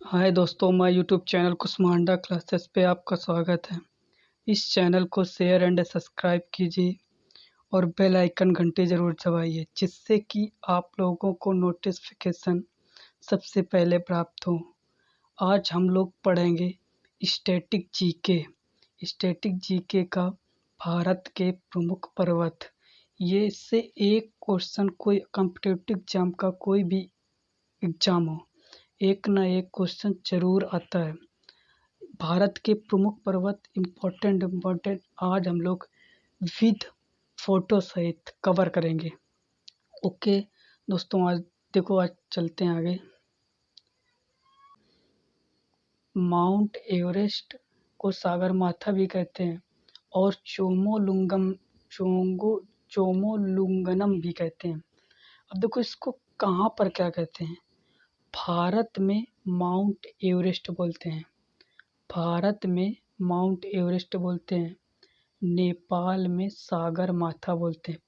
हाय दोस्तों, मैं YouTube channel Kushmanda classes पे आपका स्वागत है। इस चैनल को शेयर एंड सब्सक्राइब कीजिए और बेल आइकन घंटी ज़रूर दबाइए, जिससे कि आप लोगों को नोटिफिकेशन सबसे पहले प्राप्त हो। आज हम लोग पढ़ेंगे स्टैटिक जीके। स्टैटिक जीके का भारत के प्रमुख पर्वत। ये इससे एक क्वेश्चन कोई कॉम्पिटिटिव एग्जाम का कोई भी एग्जाम हो, एक ना एक क्वेश्चन जरूर आता है। भारत के प्रमुख पर्वत इम्पोर्टेंट आज हम लोग विद फोटो सहित कवर करेंगे। ओके दोस्तों, आज देखो, आज चलते हैं आगे। माउंट एवरेस्ट को सागरमाथा भी कहते हैं और चोमोलुंगनम भी कहते हैं। अब देखो, इसको कहाँ पर क्या कहते हैं। भारत में माउंट एवरेस्ट बोलते हैं। भारत में माउंट एवरेस्ट बोलते हैं। नेपाल में सागरमाथा बोलते हैं।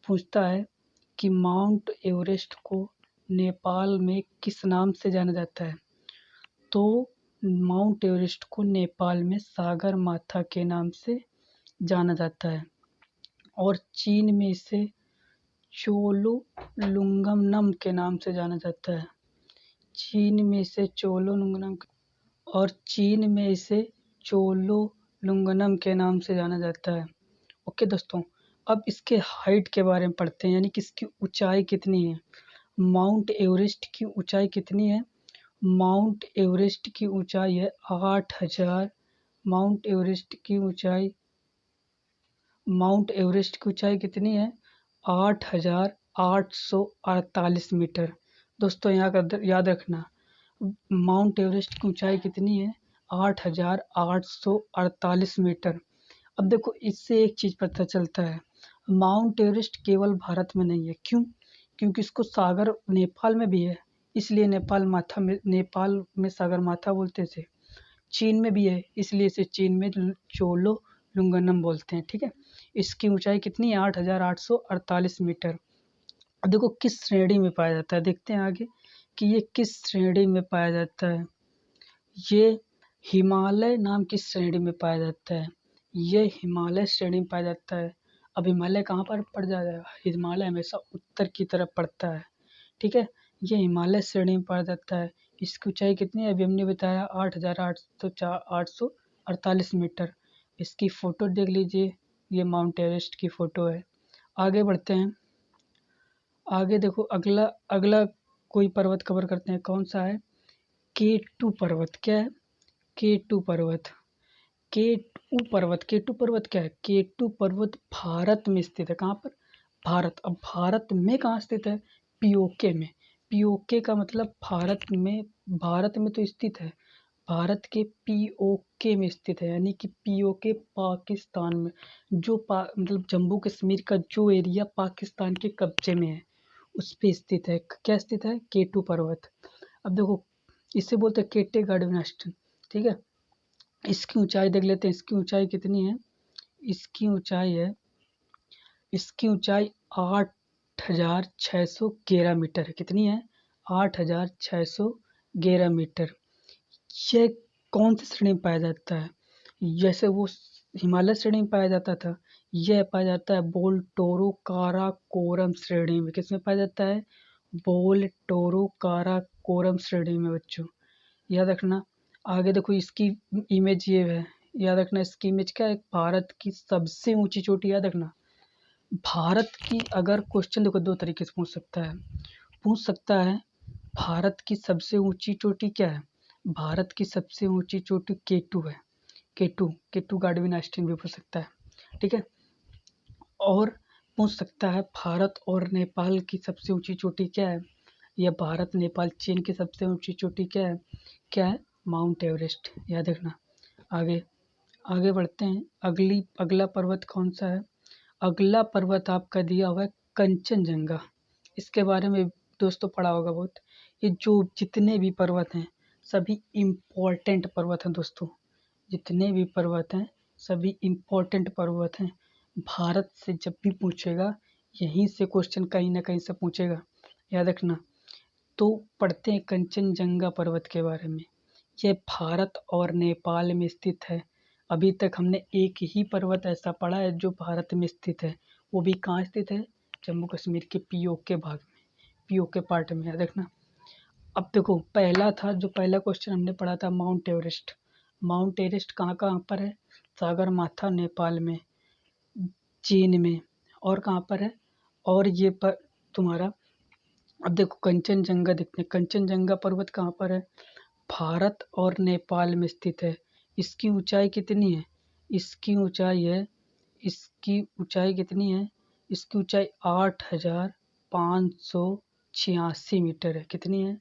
पूछता है कि माउंट एवरेस्ट को नेपाल में किस नाम से जाना जाता है। तो माउंट एवरेस्ट को नेपाल में सागरमाथा के नाम से जाना जाता है और चीन में इसे चोलोलुंगनम के नाम से जाना जाता है। चीन में इसे चोलोलुंगनम के नाम से जाना जाता है। ओके दोस्तों, अब इसके हाइट के बारे में पढ़ते हैं, यानी कि इसकी ऊंचाई कितनी है। माउंट एवरेस्ट की ऊंचाई कितनी है। माउंट एवरेस्ट की ऊंचाई है 8000। माउंट एवरेस्ट की ऊंचाई कितनी है। 8848 मीटर। दोस्तों यहाँ का याद रखना, माउंट एवरेस्ट की ऊंचाई कितनी है। 8848 मीटर। अब देखो, इससे एक चीज़ पता चलता है, माउंट एवरेस्ट केवल भारत में नहीं है। क्यों? क्योंकि इसको सागर नेपाल में भी है, इसलिए नेपाल में सागरमाथा बोलते थे। चीन में भी है, इसलिए इसे चीन में चोलोलुंगनम बोलते हैं। ठीक है, इसकी ऊंचाई कितनी है। 8848 मीटर। अब देखो, किस श्रेणी में पाया जाता है, देखते हैं आगे कि ये किस श्रेणी में पाया जाता है। ये हिमालय नाम की श्रेणी में पाया जाता है। ये हिमालय श्रेणी में पाया जाता है। अब हिमालय कहाँ पर पड़ जाएगा। हिमालय हमेशा उत्तर की तरफ पड़ता है। ठीक है, ये हिमालय श्रेणी में पाया जाता है। इसकी ऊंचाई कितनी है, अभी हमने बताया 8848 मीटर। इसकी फ़ोटो देख लीजिए, ये माउंट एवरेस्ट की फ़ोटो है। आगे बढ़ते हैं। आगे देखो, अगला अगला कोई पर्वत कवर करते हैं। कौन सा है। K2 पर्वत। क्या है। K2 पर्वत। K2 पर्वत क्या है। K2 पर्वत भारत में स्थित है। कहाँ पर। भारत। अब भारत में कहाँ स्थित है। पीओके में। पीओके का मतलब भारत में तो स्थित है, भारत के पीओके में स्थित है, यानी कि पीओके पाकिस्तान में, जो मतलब जम्मू कश्मीर का जो एरिया पाकिस्तान के कब्जे में है, उस पे स्थित है। क्या स्थित है। K2 पर्वत। अब देखो, इसे बोलते हैं केटे गार्डविनास्टन। ठीक है, इसकी ऊंचाई देख लेते हैं। इसकी ऊंचाई कितनी है। इसकी ऊंचाई 8611 मीटर है। कितनी है। 8611 मीटर। ये कौन सी श्रेणी में पाया जाता है। जैसे वो हिमालय श्रेणी में पाया जाता था, यह पाया जाता है बोल्टोरो काराकोरम श्रेणी में। किसमें पाया जाता है। बोल्टोरो काराकोरम श्रेणी में। बच्चों याद रखना। आगे देखो, इसकी इमेज ये है। याद रखना, इसकी इमेज क्या है। भारत की सबसे ऊंची चोटी। याद रखना, भारत की अगर क्वेश्चन देखो, दो तरीके से पूछ सकता है। भारत की सबसे ऊंची चोटी क्या है। भारत की सबसे ऊंची चोटी K2 है। K2 गार्डविन आइंस्टीन भी पूछ सकता है। ठीक है, और पूछ सकता है भारत और नेपाल की सबसे ऊंची चोटी क्या है, या भारत नेपाल चीन की सबसे ऊंची चोटी क्या है। Mount Everest. याद रखना। आगे बढ़ते हैं। अगला पर्वत कौन सा है। अगला पर्वत आपका दिया हुआ है कंचनजंगा। इसके बारे में दोस्तों पढ़ा होगा बहुत। ये जो जितने भी पर्वत हैं, सभी इम्पोर्टेंट पर्वत हैं दोस्तों। जितने भी पर्वत हैं, सभी इम्पोर्टेंट पर्वत हैं। भारत से जब भी पूछेगा, यहीं से क्वेश्चन कहीं ना कहीं से पूछेगा। याद रखना। तो पढ़ते हैं कंचनजंगा पर्वत के बारे में। यह भारत और नेपाल में स्थित है। अभी तक हमने एक ही पर्वत ऐसा पढ़ा है जो भारत में स्थित है, वो भी कहाँ स्थित है? जम्मू कश्मीर के पीओके भाग में, पीओके पार्ट में, याद रखना। अब देखो पहला क्वेश्चन हमने पढ़ा था माउंट एवरेस्ट। माउंट एवरेस्ट कहाँ कहाँ पर है? सागरमाथा नेपाल में, चीन में, और कहाँ पर है? और ये पर तुम्हारा, अब देखो कंचनजंगा देखते हैं। कंचनजंगा पर्वत कहाँ पर है? भारत और नेपाल में स्थित है। इसकी ऊंचाई कितनी है? इसकी ऊंचाई कितनी है? इसकी ऊंचाई 8,586 मीटर है। कितनी है?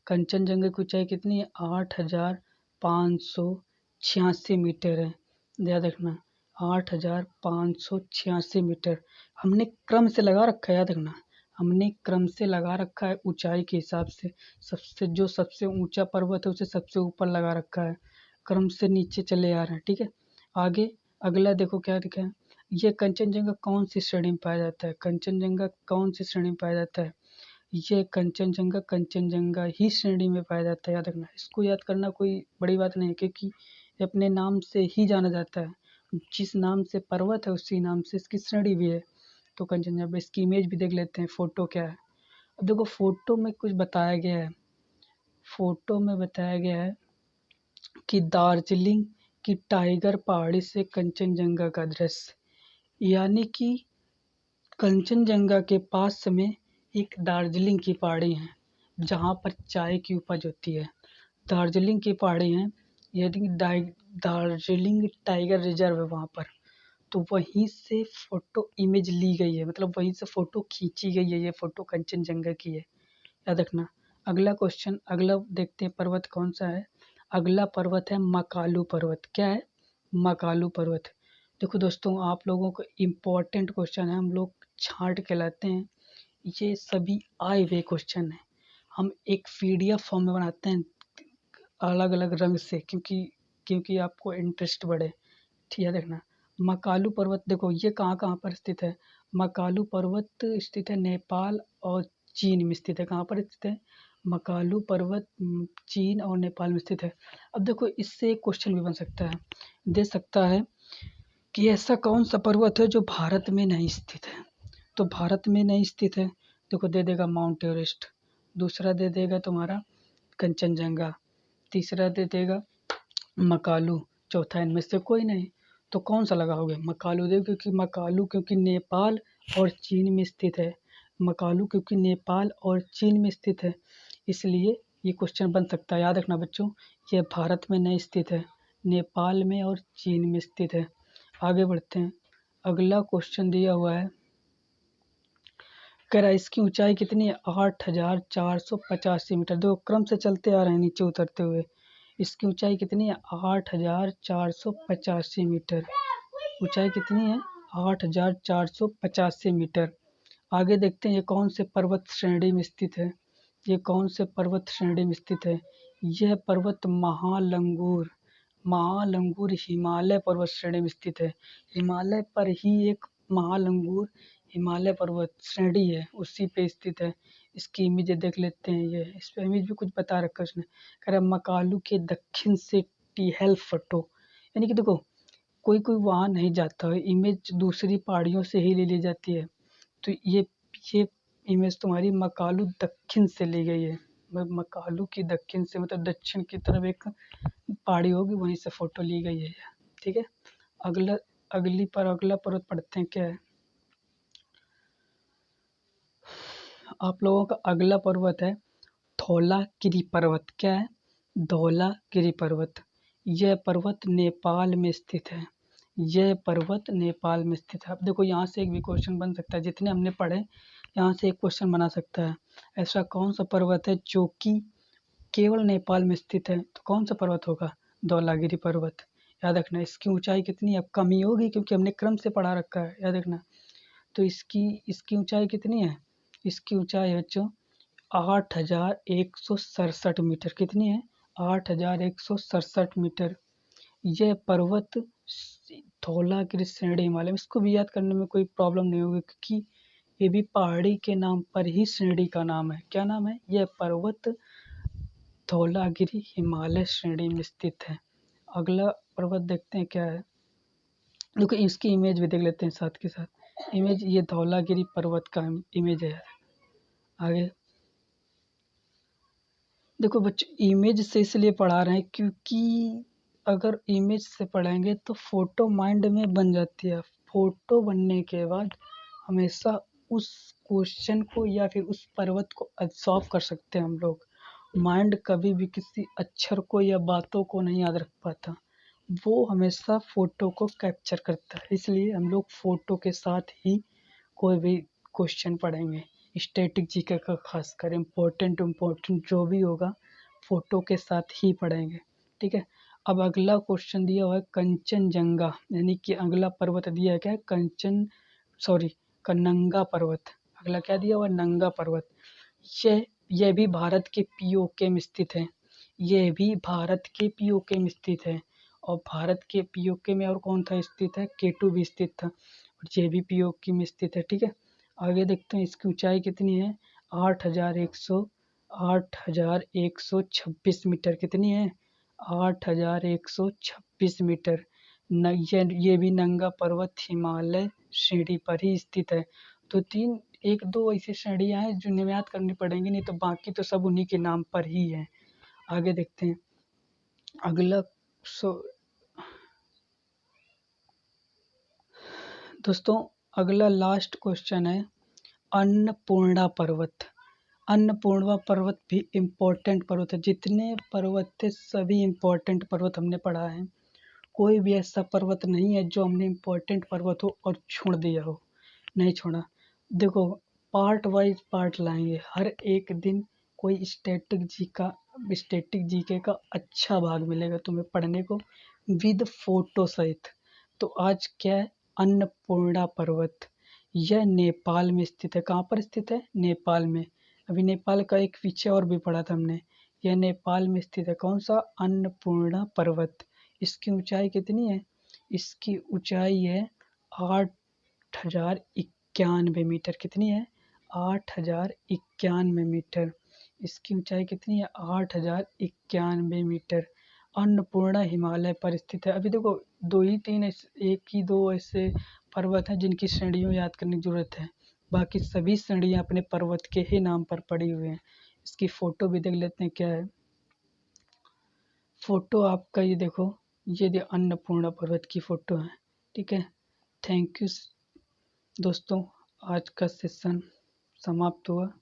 कंचनजंगा की ऊंचाई कितनी है? 8,586 मीटर है। याद रखना, 8,586 मीटर। हमने क्रम से लगा रखा है, याद रखना, हमने क्रम से लगा रखा है ऊंचाई के हिसाब से। सबसे ऊंचा पर्वत है उसे सबसे ऊपर लगा रखा है, क्रम से नीचे चले आ रहे हैं। ठीक है, आगे अगला देखो क्या दिखा है। ये कंचनजंगा कौन सी श्रेणी में पाया जाता है? कंचनजंगा कौन सी श्रेणी में पाया जाता है? ये कंचनजंगा ही श्रेणी में पाया जाता है, याद रखना। इसको याद करना कोई बड़ी बात नहीं है, क्योंकि ये अपने नाम से ही जाना जाता है। जिस नाम से पर्वत है उसी नाम से इसकी श्रेणी भी है। तो कंचनजंगा, इसकी इमेज भी देख लेते हैं, फोटो क्या है। अब देखो फोटो में कुछ बताया गया है। फोटो में बताया गया है कि दार्जिलिंग की टाइगर पहाड़ी से कंचनजंगा का दृश्य, यानी कि कंचनजंगा के पास में एक दार्जिलिंग की पहाड़ी है जहाँ पर चाय की उपज होती है। दार्जिलिंग की पहाड़ी है, यानी दार्जिलिंग टाइगर रिजर्व है वहाँ पर। तो वहीं से फोटो इमेज ली गई है, मतलब वहीं से फोटो खींची गई है। ये फोटो कंचनजंगा की है, याद रखना। अगला क्वेश्चन, अगला देखते हैं पर्वत कौन सा है। अगला पर्वत है मकालू पर्वत। क्या है? मकालू पर्वत। देखो दोस्तों, आप लोगों को इम्पोर्टेंट क्वेश्चन है, हम लोग छांट के लाते हैं। ये सभी आए हुए क्वेश्चन है, हम एक पीडीएफ फॉर्म में बनाते हैं अलग अलग रंग से, क्योंकि आपको इंटरेस्ट बढ़े। ठीक है, देखना। मकालू पर्वत देखो ये कहाँ कहाँ पर स्थित है। मकालू पर्वत स्थित है नेपाल और चीन में स्थित है। कहाँ पर स्थित है? मकालू पर्वत चीन और नेपाल में स्थित है। अब देखो इससे एक क्वेश्चन भी बन सकता है, दे सकता है कि ऐसा कौन सा पर्वत है जो भारत में नहीं स्थित है। तो भारत में नहीं स्थित है, देखो दे देगा माउंट एवरेस्ट, दूसरा दे देगा तुम्हारा कंचनजंगा, तीसरा दे देगा मकालू, चौथा इनमें से कोई नहीं। तो कौन सा लगाओगे? मकालू दे, क्योंकि नेपाल और चीन में स्थित है। मकालू क्योंकि नेपाल और चीन में स्थित है, इसलिए ये क्वेश्चन बन सकता है। याद रखना बच्चों, ये भारत में नहीं स्थित है, नेपाल में और चीन में स्थित है। आगे बढ़ते हैं, अगला क्वेश्चन दिया हुआ है, कह रहा है इसकी ऊंचाई कितनी है? 8,485 मीटर। देखो क्रम से चलते आ रहे हैं नीचे उतरते हुए। इसकी ऊंचाई कितनी है? 8,485 मीटर। ऊंचाई कितनी है? 8,485 मीटर। आगे देखते हैं ये कौन से पर्वत श्रेणी में स्थित है। ये कौन से पर्वत श्रेणी में स्थित है? यह पर्वत महालंगूर हिमालय पर्वत श्रेणी में स्थित है। हिमालय पर ही एक महालंगूर हिमालय पर्वत श्रेणी है, उसी पे स्थित है। इसकी इमेज देख लेते हैं। ये इस पे इमेज भी कुछ बता रखा है उसने, कह रहा है मकालू के दक्षिण से टीहेल फटो, यानी कि देखो कोई कोई वहाँ नहीं जाता है, इमेज दूसरी पहाड़ियों से ही ले ली जाती है। तो ये इमेज तुम्हारी मकालू दक्षिण से ली गई है। मकालू की दक्षिण से, मतलब दक्षिण की तरफ एक पहाड़ी होगी, वहीं से फोटो ली गई है। ठीक है, अगला पर्वत पढ़ते हैं क्या है। आप लोगों का अगला पर्वत है धौलागिरी पर्वत। क्या है? धौलागिरी पर्वत। यह पर्वत नेपाल में स्थित है। यह पर्वत नेपाल में स्थित है। अब देखो यहाँ से एक भी क्वेश्चन बन सकता है, जितने हमने पढ़े यहाँ से एक क्वेश्चन बना सकता है। ऐसा कौन सा पर्वत है जो कि केवल नेपाल में स्थित है? तो कौन सा पर्वत होगा? धौलागिरी पर्वत। याद रखना, इसकी ऊंचाई कितनी है? अब कम ही होगी क्योंकि हमने क्रम से पढ़ा रखा है, याद रखना। तो इसकी ऊंचाई कितनी है? इसकी ऊंचाई है बच्चों 8,167 मीटर। कितनी है? 8,167 मीटर। यह पर्वत धौलागिरी श्रेणी हिमालय में, इसको भी याद करने में कोई प्रॉब्लम नहीं होगी, क्योंकि ये भी पहाड़ी के नाम पर ही श्रेणी का नाम है। क्या नाम है? यह पर्वत धौलागिरी हिमालय श्रेणी में स्थित है। अगला पर्वत देखते हैं क्या है। देखो इसकी इमेज भी देख लेते हैं साथ के साथ। इमेज ये धौलागिरी पर्वत का इमेज है। आगे देखो बच्चों, इमेज से इसलिए पढ़ा रहे हैं क्योंकि अगर इमेज से पढ़ेंगे तो फोटो माइंड में बन जाती है। फोटो बनने के बाद हमेशा उस क्वेश्चन को या फिर उस पर्वत को एब्सॉर्ब कर सकते हैं हम लोग। माइंड कभी भी किसी अक्षर को या बातों को नहीं याद रख पाता, वो हमेशा फोटो को कैप्चर करता है। इसलिए हम लोग फोटो के साथ ही कोई भी क्वेश्चन पढ़ेंगे। स्टैटिक जीके का खासकर इम्पोर्टेंट जो भी होगा फोटो के साथ ही पढ़ेंगे। ठीक है। अब अगला क्वेश्चन दिया हुआ है कंचनजंगा, यानी कि अगला पर्वत दिया है क्या है? कन्नंगा पर्वत। अगला क्या दिया हुआ है? नंगा पर्वत। यह भी भारत के पीओके में स्थित है। यह भी भारत के पीओके में स्थित है। और भारत के पीओके में और कौन था स्थित है? केटू भी स्थित था। और ये भी पीओके में स्थित है। ठीक है। आगे देखते हैं इसकी ऊंचाई कितनी है। 8,126 मीटर। कितनी है? 8,126 मीटर। ये भी नंगा पर्वत हिमालय श्रेणी पर ही स्थित है। तो एक दो ऐसी श्रेणियां हैं जो याद करनी पड़ेंगी, नहीं तो बाकी तो सब उन्हीं के नाम पर ही है। आगे देखते हैं अगला। दोस्तों अगला लास्ट क्वेश्चन है अन्नपूर्णा पर्वत। अन्नपूर्णा पर्वत भी इम्पोर्टेंट पर्वत है। जितने पर्वत थे सभी इम्पोर्टेंट पर्वत हमने पढ़ा है। कोई भी ऐसा पर्वत नहीं है जो हमने इम्पोर्टेंट पर्वत हो और छोड़ दिया हो। नहीं छोड़ा। देखो पार्ट वाइज पार्ट लाएंगे। हर एक दिन कोई स्टैटिक जीके का अच्छा भाग मिलेगा तुम्हें पढ़ने को विद फोटो सहित। तो आज क्या है? अन्नपूर्णा पर्वत। यह नेपाल में स्थित है। कहाँ पर स्थित है? नेपाल में। अभी नेपाल का एक पीछे और भी पढ़ा था हमने। यह नेपाल में स्थित है। कौन सा? अन्नपूर्णा पर्वत। इसकी ऊंचाई कितनी है? इसकी ऊंचाई है 8,091 मीटर। कितनी है? 8,091 मीटर। इसकी ऊंचाई कितनी है? 8,091 मीटर। अन्नपूर्णा हिमालय पर स्थित है। अभी देखो एक ही दो ऐसे पर्वत हैं जिनकी श्रेणियों याद करने की जरूरत है। बाकी सभी श्रेणियां अपने पर्वत के ही नाम पर पड़ी हुई हैं। इसकी फोटो भी देख लेते हैं क्या है। फोटो आपका ये देखो, ये अन्नपूर्णा पर्वत की फोटो है। ठीक है। थैंक यू दोस्तों, आज का सेशन समाप्त हुआ।